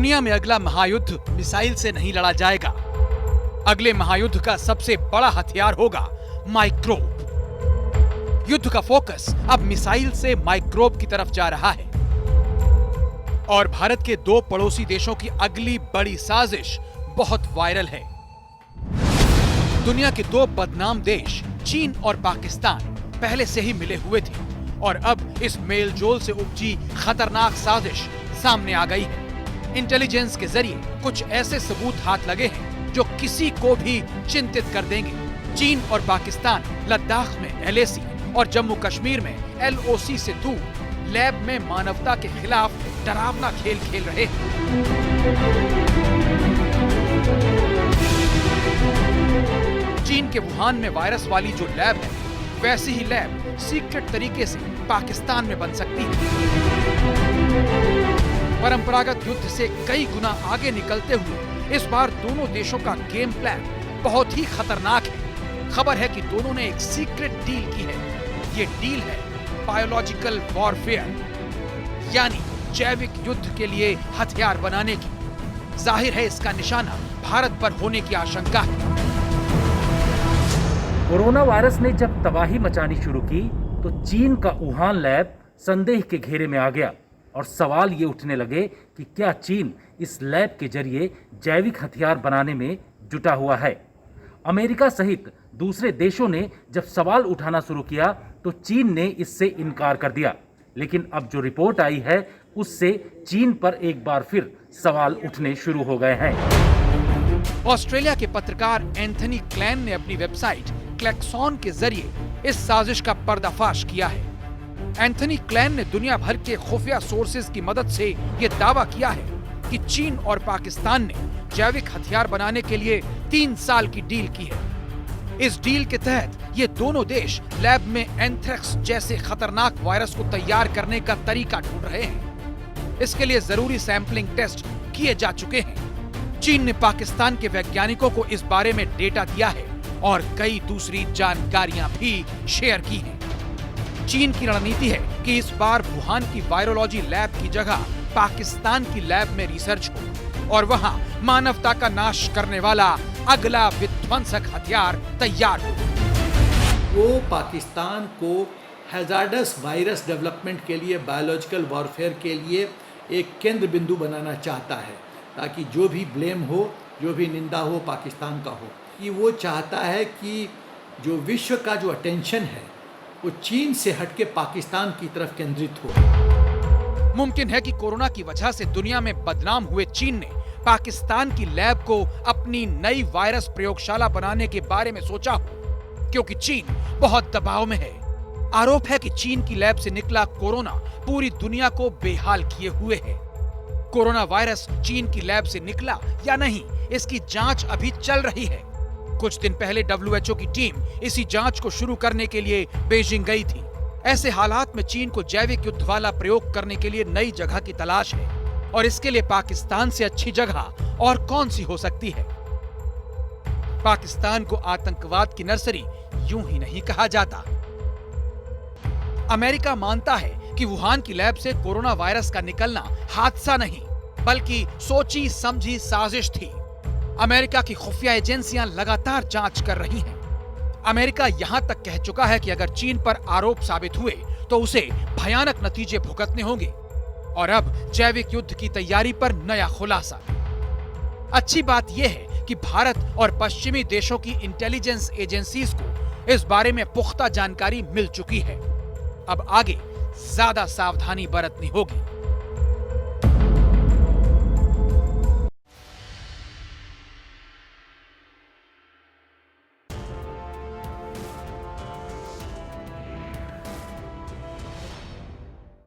दुनिया में अगला महायुद्ध मिसाइल से नहीं लड़ा जाएगा। अगले महायुद्ध का सबसे बड़ा हथियार होगा माइक्रोब। युद्ध का फोकस अब मिसाइल से माइक्रोब की तरफ जा रहा है और भारत के दो पड़ोसी देशों की अगली बड़ी साजिश बहुत वायरल है। दुनिया के दो बदनाम देश चीन और पाकिस्तान पहले से ही मिले हुए थे और अब इस मेलजोल से उपजी खतरनाक साजिश सामने आ गई है। इंटेलिजेंस के जरिए कुछ ऐसे सबूत हाथ लगे हैं जो किसी को भी चिंतित कर देंगे। चीन और पाकिस्तान लद्दाख में LAC और जम्मू कश्मीर में LOC से दूर लैब में मानवता के खिलाफ डरावना खेल खेल रहे हैं। चीन के वुहान में वायरस वाली जो लैब है, वैसी ही लैब सीक्रेट तरीके से पाकिस्तान में बन सकती है। परंपरागत युद्ध से कई गुना आगे निकलते हुए इस बार दोनों देशों का गेम प्लान बहुत ही खतरनाक है। खबर है कि दोनों ने एक सीक्रेट डील की है। ये डील है बायोलॉजिकल वॉरफेयर, यानी जैविक युद्ध के लिए हथियार बनाने की। जाहिर है इसका निशाना भारत पर होने की आशंका है। कोरोना वायरस ने जब तबाही मचानी शुरू की तो चीन का वुहान लैब संदेह के घेरे में आ गया और सवाल ये उठने लगे कि क्या चीन इस लैब के जरिए जैविक हथियार बनाने में जुटा हुआ है। अमेरिका सहित दूसरे देशों ने जब सवाल उठाना शुरू किया तो चीन ने इससे इनकार कर दिया, लेकिन अब जो रिपोर्ट आई है उससे चीन पर एक बार फिर सवाल उठने शुरू हो गए हैं। ऑस्ट्रेलिया के पत्रकार एंथनी क्लैन ने अपनी वेबसाइट क्लैक्सॉन के जरिए इस साजिश का पर्दाफाश किया है। एंथनी क्लैन ने दुनिया भर के खुफिया सोर्सेज की मदद से यह दावा किया है कि चीन और पाकिस्तान ने जैविक हथियार बनाने के लिए 3 साल की डील की है। इस डील के तहत ये दोनों देश लैब में एंथ्रेक्स जैसे खतरनाक वायरस को तैयार करने का तरीका ढूंढ रहे हैं। इसके लिए जरूरी सैंपलिंग टेस्ट किए जा चुके हैं। चीन ने पाकिस्तान के वैज्ञानिकों को इस बारे में डेटा दिया है और कई दूसरी जानकारियां भी शेयर की हैं। चीन की रणनीति है कि इस बार वुहान की वायरोलॉजी लैब की जगह पाकिस्तान की लैब में रिसर्च हो और वहां मानवता का नाश करने वाला अगला विध्वंसक हथियार तैयार हो। वो पाकिस्तान को हैजार्डस वायरस डेवलपमेंट के लिए, बायोलॉजिकल वॉरफेयर के लिए एक केंद्र बिंदु बनाना चाहता है, ताकि जो भी ब्लेम हो, जो भी निंदा हो, पाकिस्तान का हो। कि वो चाहता है कि जो विश्व का जो अटेंशन है वो चीन से हटके पाकिस्तान की तरफ केंद्रित हो। मुमकिन है कि कोरोना की वजह से दुनिया में बदनाम हुए चीन ने पाकिस्तान की लैब को अपनी नई वायरस प्रयोगशाला बनाने के बारे में सोचा हो, क्योंकि चीन बहुत दबाव में है। आरोप है कि चीन की लैब से निकला कोरोना पूरी दुनिया को बेहाल किए हुए है। कोरोना वायरस चीन की लैब से निकला या नहीं, इसकी जांच अभी चल रही है। कुछ दिन पहले WHO की टीम इसी जांच को शुरू करने के लिए बीजिंग गई थी। ऐसे हालात में चीन को जैविक युद्ध वाला प्रयोग करने के लिए नई जगह की तलाश है और इसके लिए पाकिस्तान से अच्छी जगह और कौन सी हो सकती है। पाकिस्तान को आतंकवाद की नर्सरी यूं ही नहीं कहा जाता। अमेरिका मानता है कि वुहान की लैब से कोरोना वायरस का निकलना हादसा नहीं, बल्कि सोची समझी साजिश थी। अमेरिका की खुफिया एजेंसियां लगातार जांच कर रही हैं। अमेरिका यहां तक कह चुका है कि अगर चीन पर आरोप साबित हुए तो उसे भयानक नतीजे भुगतने होंगे। और अब जैविक युद्ध की तैयारी पर नया खुलासा। अच्छी बात यह है कि भारत और पश्चिमी देशों की इंटेलिजेंस एजेंसीज को इस बारे में पुख्ता जानकारी मिल चुकी है। अब आगे ज्यादा सावधानी बरतनी होगी।